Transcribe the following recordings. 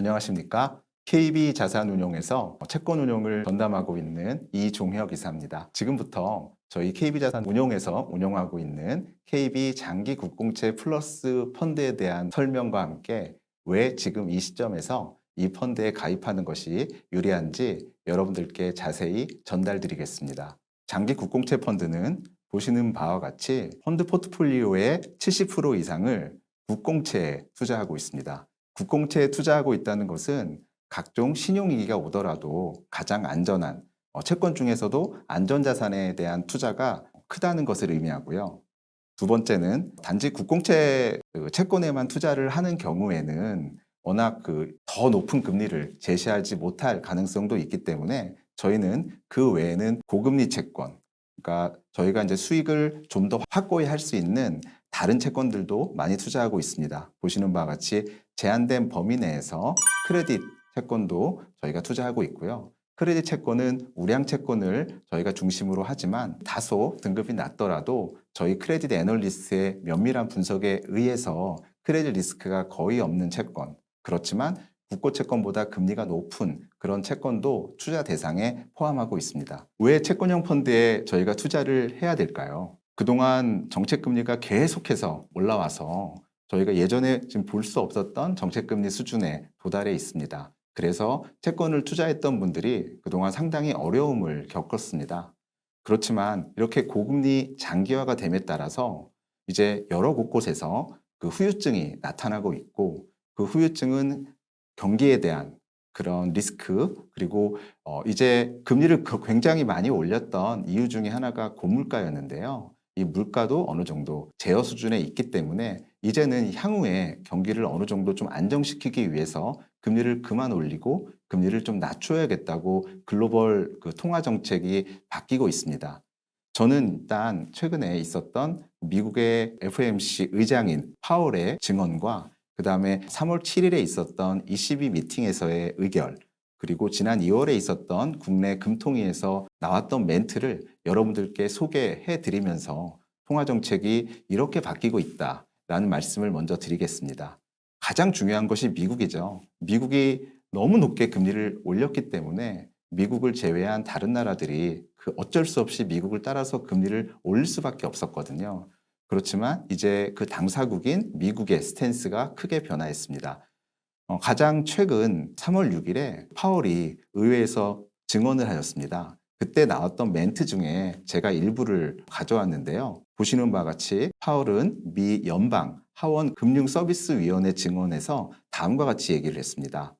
안녕하십니까? KB자산운용에서 채권 운용을 전담하고 있는 이종혁 이사입니다. 지금부터 저희 KB자산운용에서 운영하고 있는 KB 장기국공채 플러스 펀드에 대한 설명과 함께 왜 지금 이 시점에서 이 펀드에 가입하는 것이 유리한지 여러분들께 자세히 전달드리겠습니다. 장기국공채 펀드는 보시는 바와 같이 펀드 포트폴리오의 70% 이상을 국공채에 투자하고 있습니다. 국공채에 투자하고 있다는 것은 각종 신용위기가 오더라도 가장 안전한 채권 중에서도 안전자산에 대한 투자가 크다는 것을 의미하고요. 두 번째는 단지 국공채 채권에만 투자를 하는 경우에는 워낙 더 높은 금리를 제시하지 못할 가능성도 있기 때문에 저희는 그 외에는 고금리 채권, 그러니까 저희가 이제 수익을 좀 더 확고히 할 수 있는 다른 채권들도 많이 투자하고 있습니다. 보시는 바와 같이 제한된 범위 내에서 크레딧 채권도 저희가 투자하고 있고요. 크레딧 채권은 우량 채권을 저희가 중심으로 하지만 다소 등급이 낮더라도 저희 크레딧 애널리스트의 면밀한 분석에 의해서 크레딧 리스크가 거의 없는 채권, 그렇지만 국고 채권보다 금리가 높은 그런 채권도 투자 대상에 포함하고 있습니다. 왜 채권형 펀드에 저희가 투자를 해야 될까요? 그동안 정책금리가 계속해서 올라와서 저희가 예전에 지금 볼 수 없었던 정책금리 수준에 도달해 있습니다. 그래서 채권을 투자했던 분들이 그동안 상당히 어려움을 겪었습니다. 그렇지만 이렇게 고금리 장기화가 됨에 따라서 이제 여러 곳곳에서 그 후유증이 나타나고 있고, 그 후유증은 경기에 대한 그런 리스크, 그리고 이제 금리를 굉장히 많이 올렸던 이유 중에 하나가 고물가였는데요. 이 물가도 어느 정도 제어 수준에 있기 때문에 이제는 향후에 경기를 어느 정도 좀 안정시키기 위해서 금리를 그만 올리고 금리를 좀 낮춰야겠다고 글로벌 통화 정책이 바뀌고 있습니다. 저는 일단 최근에 있었던 미국의 FOMC 의장인 파월의 증언과 그다음에 3월 7일에 있었던 ECB 미팅에서의 의결, 그리고 지난 2월에 있었던 국내 금통위에서 나왔던 멘트를 여러분들께 소개해 드리면서 통화 정책이 이렇게 바뀌고 있다라는 말씀을 먼저 드리겠습니다. 가장 중요한 것이 미국이죠. 미국이 너무 높게 금리를 올렸기 때문에 미국을 제외한 다른 나라들이 어쩔 수 없이 미국을 따라서 금리를 올릴 수밖에 없었거든요. 그렇지만 이제 그 당사국인 미국의 스탠스가 크게 변화했습니다. 가장 최근 3월 6일에 파월이 의회에서 증언을 하였습니다. 그때 나왔던 멘트 중에 제가 일부를 가져왔는데요. 보시는 바와 같이 파월은 미 연방 하원 금융서비스위원회 증언에서 다음과 같이 얘기를 했습니다.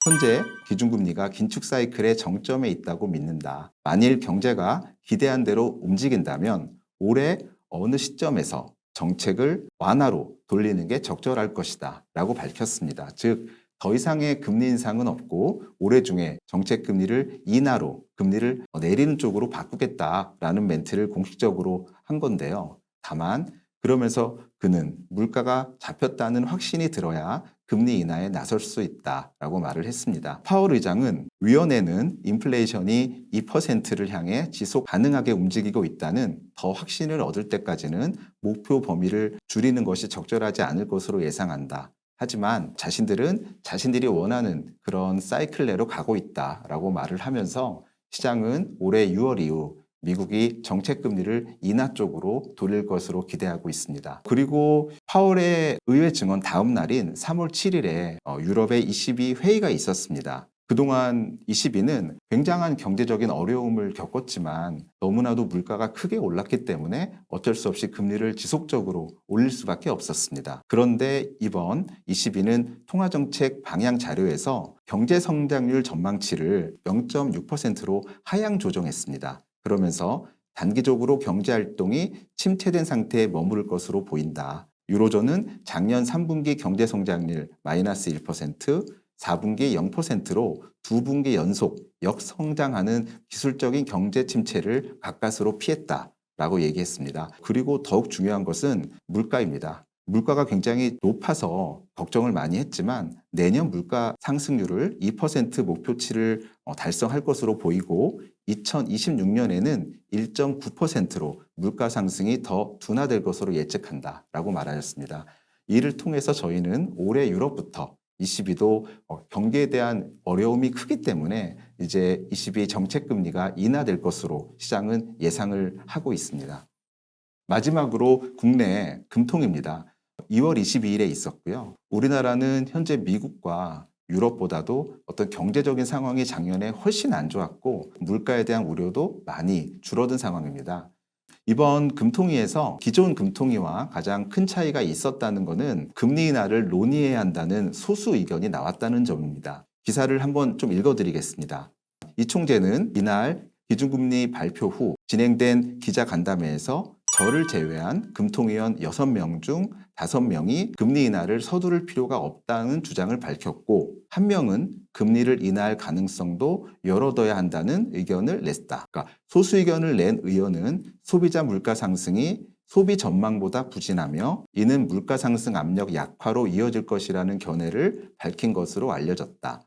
현재 기준금리가 긴축 사이클의 정점에 있다고 믿는다. 만일 경제가 기대한 대로 움직인다면 올해 어느 시점에서 정책을 완화로 돌리는 게 적절할 것이다 라고 밝혔습니다. 즉, 더 이상의 금리 인상은 없고 올해 중에 정책 금리를 인하로 금리를 내리는 쪽으로 바꾸겠다라는 멘트를 공식적으로 한 건데요. 다만 그러면서 그는 물가가 잡혔다는 확신이 들어야 금리 인하에 나설 수 있다라고 말을 했습니다. 파월 의장은 위원회는 인플레이션이 2%를 향해 지속 가능하게 움직이고 있다는 더 확신을 얻을 때까지는 목표 범위를 줄이는 것이 적절하지 않을 것으로 예상한다. 하지만 자신들은 자신들이 원하는 그런 사이클 내로 가고 있다라고 말을 하면서 시장은 올해 6월 이후 미국이 정책 금리를 인하 쪽으로 돌릴 것으로 기대하고 있습니다. 그리고 파월의 의회 증언 다음 날인 3월 7일에 유럽의 ECB 회의가 있었습니다. 그동안 ECB는 굉장한 경제적인 어려움을 겪었지만 너무나도 물가가 크게 올랐기 때문에 어쩔 수 없이 금리를 지속적으로 올릴 수밖에 없었습니다. 그런데 이번 ECB는 통화정책 방향 자료에서 경제성장률 전망치를 0.6%로 하향 조정했습니다. 그러면서 단기적으로 경제활동이 침체된 상태에 머무를 것으로 보인다. 유로존은 작년 3분기 경제성장률 마이너스 1%, 4분기 0%로 두 분기 연속 역성장하는 기술적인 경제 침체를 가까스로 피했다라고 얘기했습니다. 그리고 더욱 중요한 것은 물가입니다. 물가가 굉장히 높아서 걱정을 많이 했지만 내년 물가 상승률을 2% 목표치를 달성할 것으로 보이고 2026년에는 1.9%로 물가 상승이 더 둔화될 것으로 예측한다라고 말하였습니다. 이를 통해서 저희는 올해 유럽부터 ECB도 경기에 대한 어려움이 크기 때문에 이제 ECB 정책 금리가 인하될 것으로 시장은 예상을 하고 있습니다. 마지막으로 국내 금통입니다. 2월 22일에 있었고요. 우리나라는 현재 미국과 유럽보다도 어떤 경제적인 상황이 작년에 훨씬 안 좋았고 물가에 대한 우려도 많이 줄어든 상황입니다. 이번 금통위에서 기존 금통위와 가장 큰 차이가 있었다는 것은 금리 인하를 논의해야 한다는 소수 의견이 나왔다는 점입니다. 기사를 한번 좀 읽어드리겠습니다. 이 총재는 이날 기준금리 발표 후 진행된 기자간담회에서 저를 제외한 금통위원 6명 중 5명이 금리 인하를 서두를 필요가 없다는 주장을 밝혔고 한 명은 금리를 인하할 가능성도 열어둬야 한다는 의견을 냈다. 그러니까 소수 의견을 낸 의원은 소비자 물가 상승이 소비 전망보다 부진하며 이는 물가 상승 압력 약화로 이어질 것이라는 견해를 밝힌 것으로 알려졌다.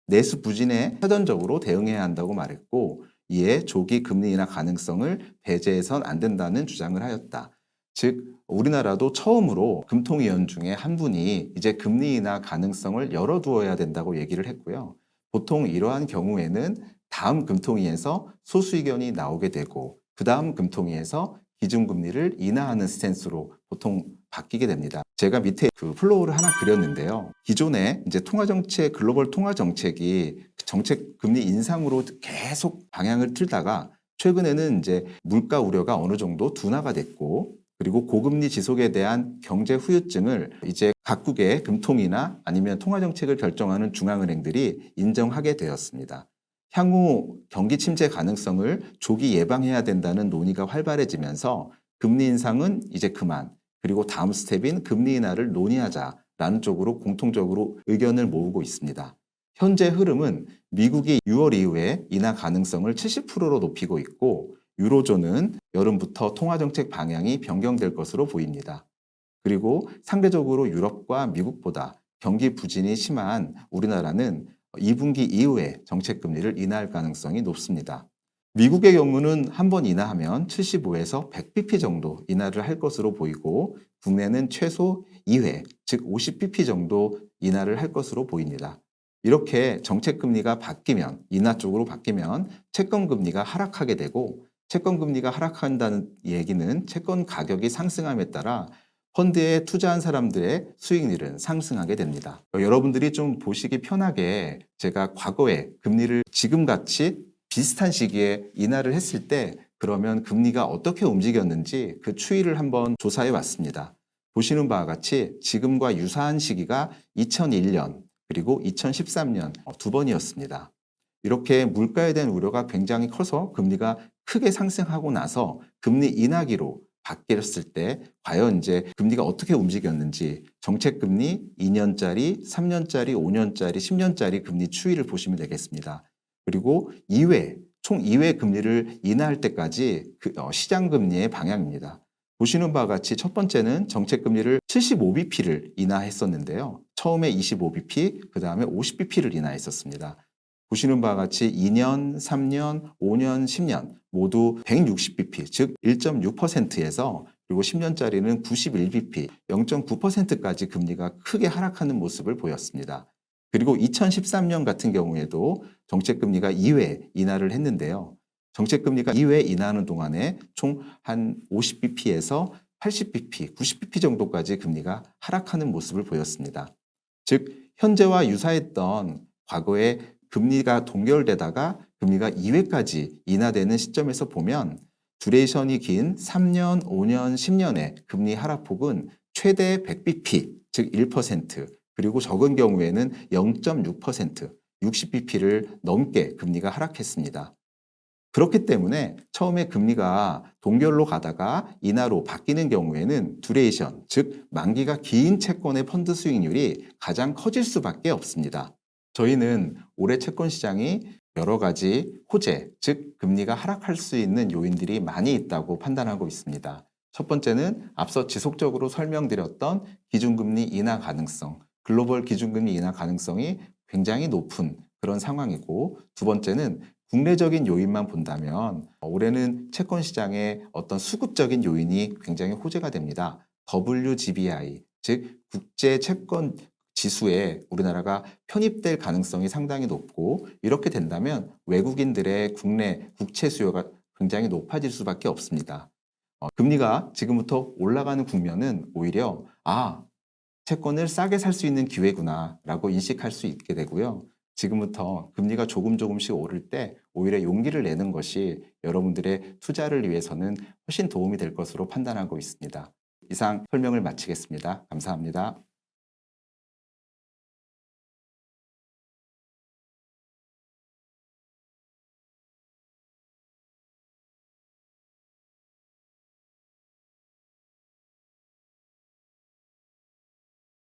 내수 부진에 사전적으로 대응해야 한다고 말했고 이에 조기 금리 인하 가능성을 배제해선 안 된다는 주장을 하였다. 즉 우리나라도 처음으로 금통위원 중에 한 분이 이제 금리 인하 가능성을 열어두어야 된다고 얘기를 했고요. 보통 이러한 경우에는 다음 금통위에서 소수 의견이 나오게 되고 그 다음 금통위에서 기준금리를 인하하는 스탠스로 보통 바뀌게 됩니다. 제가 밑에 그 플로우를 하나 그렸는데요. 기존에 이제 통화정책, 글로벌 통화정책이 정책 금리 인상으로 계속 방향을 틀다가 최근에는 이제 물가 우려가 어느 정도 둔화가 됐고 그리고 고금리 지속에 대한 경제 후유증을 이제 각국의 금통이나 아니면 통화정책을 결정하는 중앙은행들이 인정하게 되었습니다. 향후 경기 침체 가능성을 조기 예방해야 된다는 논의가 활발해지면서 금리 인상은 이제 그만, 그리고 다음 스텝인 금리 인하를 논의하자라는 쪽으로 공통적으로 의견을 모으고 있습니다. 현재 흐름은 미국이 6월 이후에 인하 가능성을 70%로 높이고 있고 유로존은 여름부터 통화정책 방향이 변경될 것으로 보입니다. 그리고 상대적으로 유럽과 미국보다 경기 부진이 심한 우리나라는 2분기 이후에 정책금리를 인하할 가능성이 높습니다. 미국의 경우는 한 번 인하하면 75에서 100bp 정도 인하를 할 것으로 보이고 국내는 최소 2회, 즉 50bp 정도 인하를 할 것으로 보입니다. 이렇게 정책금리가 바뀌면, 인하 쪽으로 바뀌면 채권금리가 하락하게 되고 채권금리가 하락한다는 얘기는 채권 가격이 상승함에 따라 펀드에 투자한 사람들의 수익률은 상승하게 됩니다. 여러분들이 좀 보시기 편하게 제가 과거에 금리를 지금같이 비슷한 시기에 인하를 했을 때 그러면 금리가 어떻게 움직였는지 그 추이를 한번 조사해 왔습니다. 보시는 바와 같이 지금과 유사한 시기가 2001년 그리고 2013년 두 번이었습니다. 이렇게 물가에 대한 우려가 굉장히 커서 금리가 크게 상승하고 나서 금리 인하기로 바뀌었을 때 과연 이제 금리가 어떻게 움직였는지 정책금리 2년짜리, 3년짜리, 5년짜리, 10년짜리 금리 추이를 보시면 되겠습니다. 그리고 총 2회 금리를 인하할 때까지 시장금리의 방향입니다. 보시는 바와 같이 첫 번째는 정책금리를 75bp를 인하했었는데요. 처음에 25bp, 그 다음에 50bp를 인하했었습니다. 보시는 바와 같이 2년, 3년, 5년, 10년 모두 160bp, 즉 1.6%에서 그리고 10년짜리는 91bp, 0.9%까지 금리가 크게 하락하는 모습을 보였습니다. 그리고 2013년 같은 경우에도 정책금리가 2회 인하를 했는데요. 정책금리가 2회 인하하는 동안에 총 한 50bp에서 80bp, 90bp 정도까지 금리가 하락하는 모습을 보였습니다. 즉 현재와 유사했던 과거에 금리가 동결되다가 금리가 2회까지 인하되는 시점에서 보면 듀레이션이 긴 3년, 5년, 10년의 금리 하락폭은 최대 100bp, 즉 1%, 그리고 적은 경우에는 0.6%, 60bp를 넘게 금리가 하락했습니다. 그렇기 때문에 처음에 금리가 동결로 가다가 인하로 바뀌는 경우에는 듀레이션, 즉 만기가 긴 채권의 펀드 수익률이 가장 커질 수밖에 없습니다. 저희는 올해 채권 시장이 여러 가지 호재, 즉 금리가 하락할 수 있는 요인들이 많이 있다고 판단하고 있습니다. 첫 번째는 앞서 지속적으로 설명드렸던 기준금리 인하 가능성, 글로벌 기준금리 인하 가능성이 굉장히 높은 그런 상황이고, 두 번째는 국내적인 요인만 본다면 올해는 채권 시장의 어떤 수급적인 요인이 굉장히 호재가 됩니다. WGBI, 즉 국제 채권 지수에 우리나라가 편입될 가능성이 상당히 높고 이렇게 된다면 외국인들의 국내 국채 수요가 굉장히 높아질 수밖에 없습니다. 금리가 지금부터 올라가는 국면은 오히려 채권을 싸게 살 수 있는 기회구나라고 인식할 수 있게 되고요. 지금부터 금리가 조금씩 오를 때 오히려 용기를 내는 것이 여러분들의 투자를 위해서는 훨씬 도움이 될 것으로 판단하고 있습니다. 이상 설명을 마치겠습니다. 감사합니다.